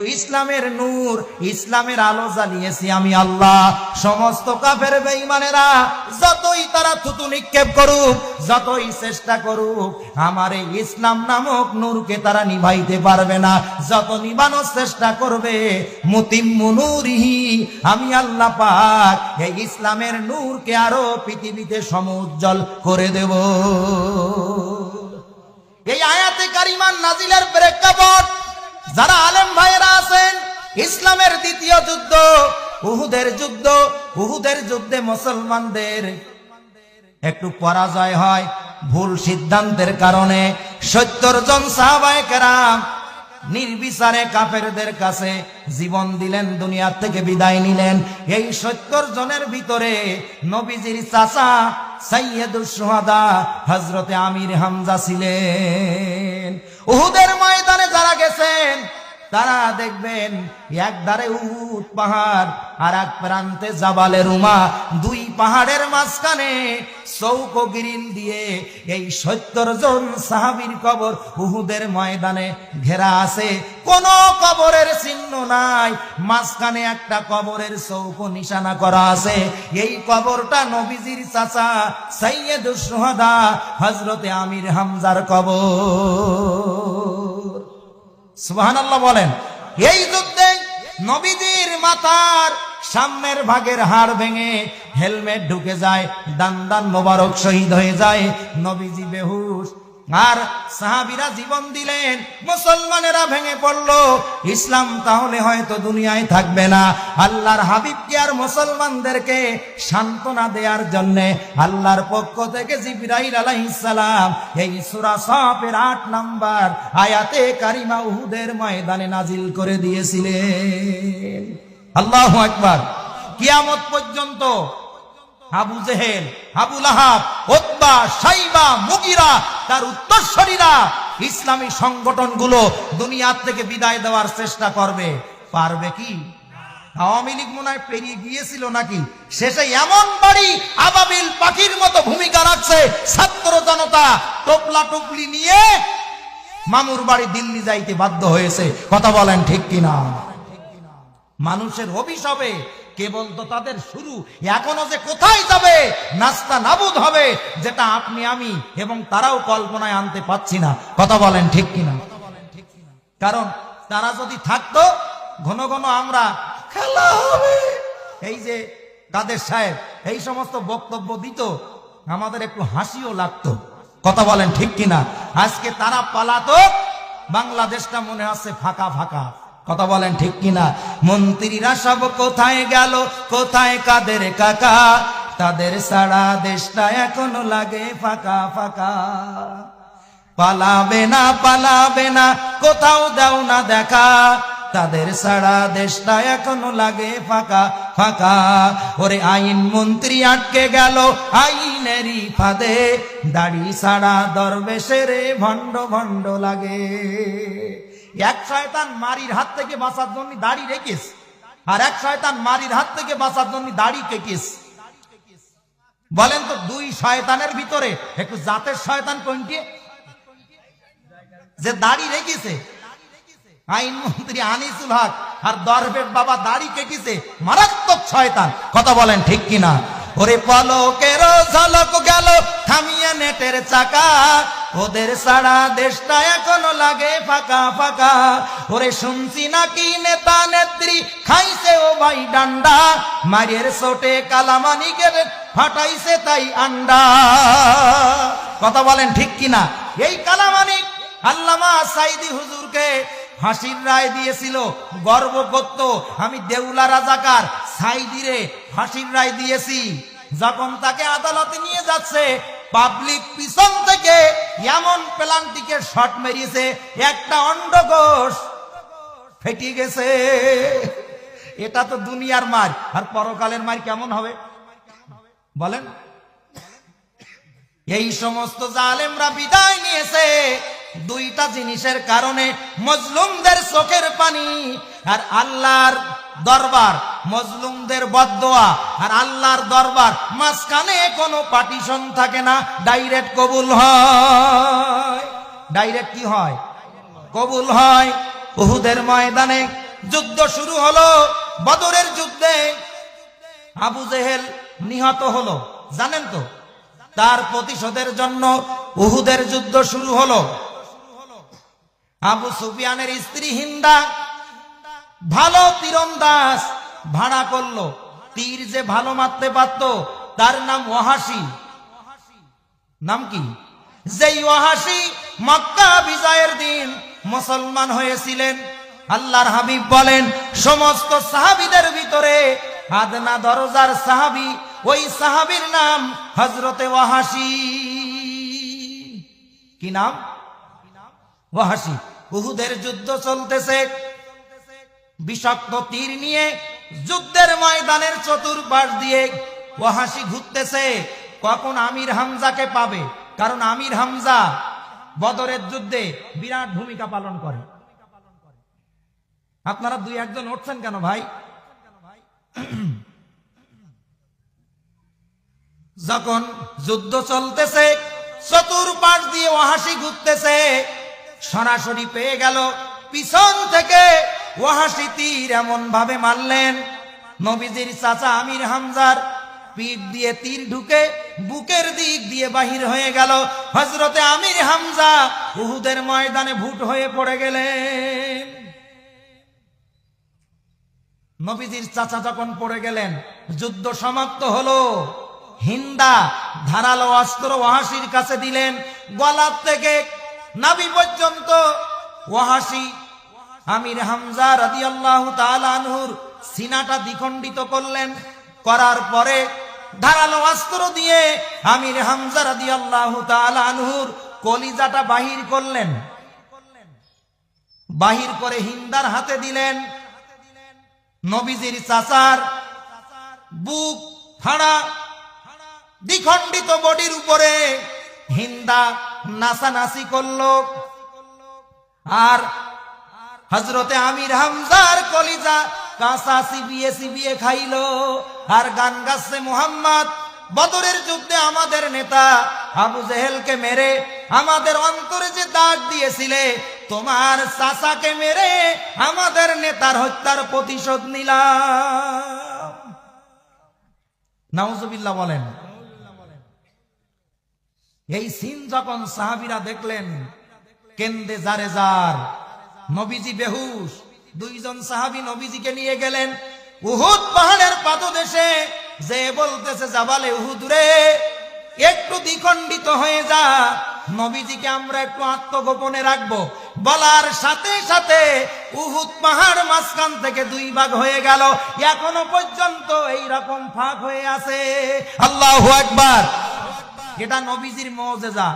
ইসলামের নূর, ইসলামের আলো জ্বালিয়েছি আমি আল্লাহ। সমস্ত কাফের বেঈমানেরা যতই তারা থুতু নিক্ষেপ করুক, যতই চেষ্টা করুক, আমার এই ইসলাম নামক নূরকে তারা নিভাইতে পারবে না। যত নিভানোর চেষ্টা করবে, মুতিম্মু নূরিহি, আমি আল্লাহ পাক এই ইসলামের নূরকে আরো পৃথিবীতে সমুজ্জ্বল করে দেব। এই আয়াতে কারিমান নাজিলের প্রেক্ষাপট যারা আলেম ভাইয়েরা আছেন, ইসলামের দ্বিতীয় যুদ্ধ উহুদের যুদ্ধ। উহুদের যুদ্ধে মুসলমানদের একটু পরাজয় হয় ভুল সিদ্ধান্তের কারণে। 70 জন সাহাবায়ে কেরাম নির্বিচারে কাফেরদের কাছে জীবন দিলেন, দুনিয়া থেকে বিদায় নিলেন। এই 70 জনের ভিতরে নবীজির চাচা সাইয়্যিদুশ শুহাদা হযরতে আমির হামজা ছিলেন। উহুদের ময়দানে যারা গেছেন তারা দেখবেন এক ধারে উহুদ পাহাড় আর এক প্রান্তে জাবালে রুমা, দুই পাহাড়ের মাঝখানে চৌকো গ্রিল দিয়ে এই 70 জন সাহাবীর কবর উহুদের ময়দানে ঘেরা আছে। কোন কবরের চিহ্ন নাই, মাঝখানে একটা কবরের চৌকো নিশানা করা আছে। এই কবরটা নবীজির চাচা সাইয়্যিদুশ শুহাদা হযরতে আমির হামজার কবর। সুবহানাল্লাহ বলেন। এই যুদ্ধে নবীজির মাথার সামনের ভাগের হাড় ভেঙে হেলমেট ঢুকে যায়, দান মোবারক শহীদ হয়ে যায়, নবীজি বেহুশ। আর সাহাবীরা জীবন দিলেন, মুসলমানেরা ভেঙে পড়ল। ইসলাম তাহলে হয়তো দুনিয়ায় থাকবে না। আল্লাহর হাবিবকে আর মুসলমানদেরকে সান্ত্বনা দেওয়ার জন্য আল্লাহর পক্ষ থেকে জিবরাইল আলাইহিস সালাম এই সূরা সাফের 8 নাম্বার আয়াতে কারিমা উহুদের ময়দানে নাজিল করে দিয়েছিলেন। আল্লাহু আকবার। কিয়ামত পর্যন্ত আবু জেহেল, আবু লাহাব, উতবা, শাইবা, মুগিরা, তার উত্তরসূরিরা ইসলামী সংগঠনগুলো দুনিয়া থেকে বিদায় দেওয়ার চেষ্টা করবে। পারবে কি? আওয়ামী লীগ মনে হয় পেরিয়ে গিয়েছিল নাকি, শেষে এমন বাড়ি আবাবিল পাখির মতো ভূমিকা রাখছে, ছাত্র জনতা টোপলা টুপলি নিয়ে মামুর বাড়ি দিল্লি যাইতে বাধ্য হয়েছে। কথা বলেন ঠিক কিনা? মানুষের অভিশাপে কেবল তো তাদের শুরু, এখনো যে কোথায় যাবে, নাস্তা নাবুদ হবে, যেটা আপনি আমি এবং তারাও কল্পনায় আনতে পারছি না। কথা বলেন ঠিক কিনা? কারণ তারা যদি থাকতো, ঘন ঘন আমরা খেলা হবে, এই যে কাদের সাহেব এই সমস্ত বক্তব্য দিত, আমাদের একটু হাসিও লাগতো। কথা বলেন ঠিক কিনা? আজকে তারা পালাতো, বাংলাদেশটা মনে হচ্ছে ফাঁকা ফাঁকা। কথা বলেন ঠিক কিনা? মন্ত্রীরা সব কোথায় গেল, কোথায় কাদের কাকা, তাদের সারা দেশটা এখনো লাগে ফাঁকা ফাঁকা। পালাবে না পালাবে না, কোথাও দাও না দেখা, তাদের সারা দেশটা এখনো লাগে ফাঁকা ফাঁকা। ওরে আইন মন্ত্রী আটকে গেল আইনেরই ফাঁদে, দাড়ি সারা দরবেশের ভণ্ড ভণ্ড লাগে। এক শয়তান মারির হাত থেকে বাঁচার জন্য দাড়ি রেখেস, আর এক শয়তান মারির হাত থেকে বাঁচার জন্য দাড়ি কেটেস। বলেন তো, দুই শয়তানের ভিতরে একটু জাতের শয়তান কোনটি? যে দাড়ি রেখেছে। আইনমন্ত্রী আনিসুল হক আর দরবেশ বাবা দাড়ি কেটেছে, মারাত্মক শয়তান। কথা বলেন ঠিক কিনা? ওরে পলকের ঝলক গেল থামিয়ে নেটের চাকা, ওদের সারা দেশটা এখনো লাগে ফাঁকা ফাঁকা। ওরে শুনছি নাকি নেতা নেত্রী খাইছে ও ভাই ডান্ডা, মায়ের চোটে কালামানিকের ফাটাইছে তাই আন্ডা। কথা বলেন ঠিক কিনা? এই কালামানিক আল্লামা সাইদি হুজুরকে ফাঁসির রায় দিয়েছিল, গর্ব করত, আমি দেউলা রাজাকার সাইদিরে ফাঁসির রায় দিয়েছি। যখন তাকে আদালতে নিয়ে যাচ্ছে, পাবলিক পিছন থেকে এমন প্লান্টিকের শট মেরিয়েছে, একটা অন্ডকোষ ফেটে গেছে। এটা তো দুনিয়ার মার, আর পরকালের মার কেমন হবে বলেন? এই সমস্ত জালেমরা বিদায় নিয়েছে দুইটা জিনিসের কারণে, মজলুমদের চোখের পানি আর আল্লাহর দরবার, মজলুমদের বদদোয়া আর আল্লাহর দরবার, মাঝখানে কোনো পার্টিশন থাকে না, ডাইরেক্ট কবুল হয়। ডাইরেক্ট কি হয়? কবুল হয়। উহুদের ময়দানে যুদ্ধ শুরু হলো। বদরের যুদ্ধে আবু জেহেল নিহত হলো, জানেন তো। তার প্রতিশোধের জন্য উহুদের যুদ্ধ শুরু হলো। আবু সুফিয়ানের স্ত্রী হিন্দা ভালো তীরন্দাজ ভাড়া করলো। তীর যে ভালো মারতে পারত তার নাম ওয়াহাশী। নাম কি? যেই ওয়াহাশী মক্কা বিজয়ের দিন মুসলমান হয়েছিলেন। আল্লাহর হাবিব বলেন, সমস্ত সাহাবীদের ভিতরে আদনা দরজার সাহাবী ওই সাহাবীর নাম হযরতে ওয়াহাশী। কি নাম? ওয়াহাশী। উহুদের যুদ্ধ চলতেছে। বিষাক্ত তীর নিয়ে যুদ্ধের ময়দানের চতুর্পাশ দিয়ে ওয়াহাশী ঘুরতেছে, কখন আমির হামজাকে পাবে। কারণ আমির হামজা বদরের যুদ্ধে বিরাট ভূমিকা পালন করে। আপনারা দুই একজন উঠছেন কেন ভাই? যখন যুদ্ধ চলতেছে, চতুর্পাশ দিয়ে ওয়াহাশী ঘুরতেছে, সরাসরি পেয়ে গেল পিছন থেকে ওয়াহাশী তীর এমন ভাবে মারলেন, নবীজির চাচা আমির হামজার পিঠ দিয়ে তীর ঢুকে বুকের দিক দিয়ে বাহির হয়ে গেল। হযরতে আমির হামজা উহুদের ময়দানে ভুট হয়ে পড়ে গেলেন। নবীজির চাচা যখন পড়ে গেলেন, যুদ্ধ সমাপ্ত হলো। হিন্দা ধারালো অস্ত্র ওয়াহাশীর কাছে দিলেন। গলার থেকে নাভি পর্যন্ত ওয়াহাশী আমির হামজা রাদিয়াল্লাহু তাআলা আনহুর সিনাটা দ্বিখণ্ডিত করলেন। করার পরে ধারালো অস্ত্র দিয়ে আমির হামজা রাদিয়াল্লাহু তাআলা আনহুর কলিজাটা বাহির করলেন। বাহির করে হিন্দার হাতে দিলেন। নবীজির চাচার বুক ফাড়া দ্বিখণ্ডিত বডির উপরে হিন্দা নাচানাচি করলো। আর হযরতে আমির হামজার কলিজা কাঁচা চিবিয়ে চিবিয়ে খাইলো। আর গান গাচ্ছে, মুহাম্মদ বদরের যুদ্ধে আমাদের নেতা আবু জেহেলকে মেরে আমাদের অন্তরে যে দাগ দিয়েছিলে, তোমার চাচাকে মেরে আমাদের নেতার হত্যার প্রতিশোধ নিলাম। নাউজুবিল্লাহ বলেন। এই সিন যখন সাহাবীরা দেখলেন, কেন্দে জারে জার। নবীজি বেহুশ। দুইজন সাহাবী নবীজিকে নিয়ে গেলেন উহুদ পাহাড়ের পাদদেশে। যে বলতেছে, জাবালে উহুদ রে, একটু দ্বিখণ্ডিত হয়ে যা, নবীজিকে আমরা একটু আত্মগোপনে রাখবো। বলার সাথে সাথে উহুদ পাহাড় মাঝখান থেকে দুই ভাগ হয়ে গেল। এখনো পর্যন্ত এই রকম ফাঁক হয়ে আছে। আল্লাহু আকবার। এটা নবীজির মুজিজা।